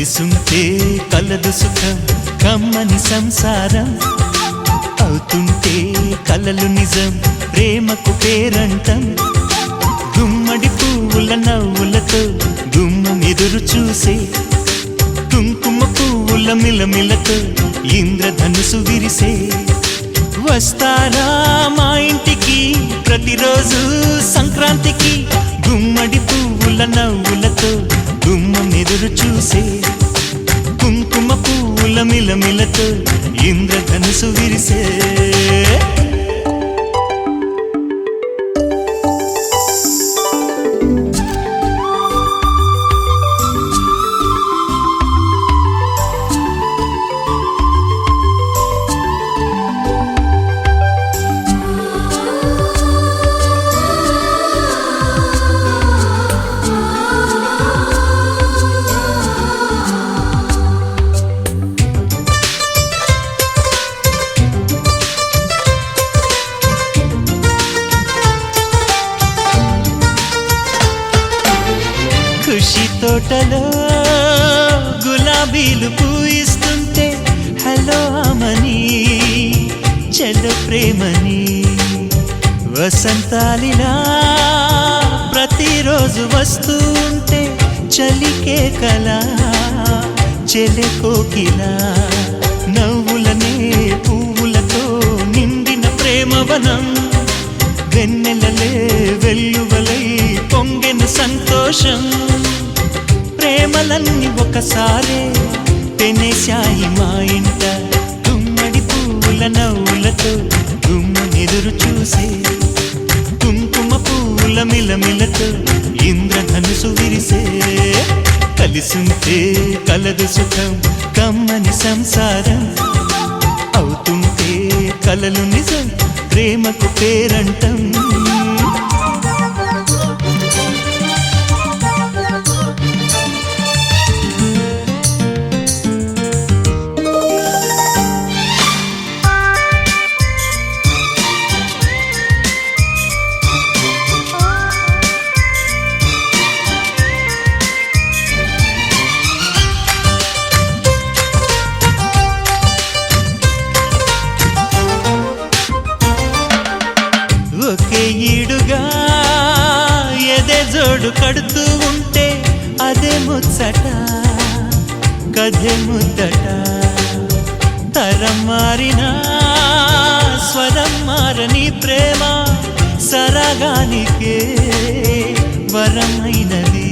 కలిసుంటే కలదు సుఖం కమ్మని సంసారం అవుతుంటే కలలు నిజం ప్రేమకు పేరంటం గుమ్మడి పువ్వుల నవ్వులతో గుమ్మం ఎదురు చూసే కుంకుమ పువ్వుల మిలమిలతో ఇంద్రధనుసు విరిసే వస్తారా మా ఇంటికి ప్రతిరోజు సంక్రాంతికి గుమ్మడి పువ్వుల నవ్వులతో గుమ్మం ఎదురు చూసే కుంకుమ పువ్వుల మిలమిలతో ఇంద్రధనుసు విరిసే ఖుషి తోటలో గులాబీలు పూయిస్తుంటే హలో అమని చెల్ల ప్రేమని వసంతాలిలా ప్రతిరోజు వస్తూ ఉంటే చలికే కలా చెలె కోకిలా నవ్వులనే పువ్వులతో నిండిన ప్రేమవనం వెన్నెలలే వెల్లువలై పొంగెన సంతోషం ప్రేమలన్నీ ఒకసారే పెనేశాయి మా ఇంట గుమ్మడి పువ్వుల నవ్వులతో గుమ్మనెదురు చూసే కుంకుమ పువ్వుల మిలమిలతో ఇంద్రధనుసు విరిసే కలిసుంటే కలదు సుఖం కమ్మని సంసారం అవుతుంటే కలలు నిజం ప్రేమకు పేరంటం ఒకే ఈడుగా ఎదే జోడు కడుతూ ఉంటే అదే ముచ్చట కథే ముద్దట తరం మారినా స్వరం మారని ప్రేమ సరగానికే వరమైనది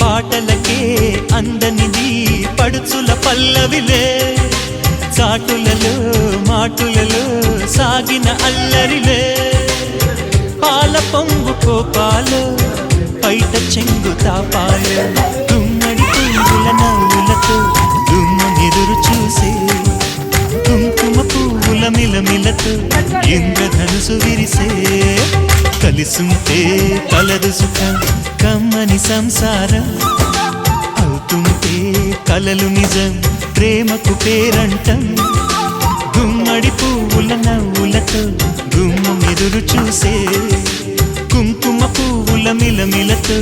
పాటలకే అందనిది పడుచుల పల్లవిలే చాటులలో మాటులలో సాగిన అల్లరిలే పాల పొంగు కోపాలు పైట చెంగు తాపాలు గుమ్మడి పువ్వుల నవ్వులతో గుమ్మనెదురు చూసే కుంకుమ పువ్వుల మిలమిలతో ఇంద్రధనుసు విరిసే కలిసుంటే కలదు సుఖం కమ్మని సంసారం అవుతుంటే కలలు నిజం ప్రేమకు పేరంటం గుమ్మడి పువ్వుల నవ్వులతో గుమ్మం ఎదురు చూసే కుంకుమ పువ్వుల మిలమిలతో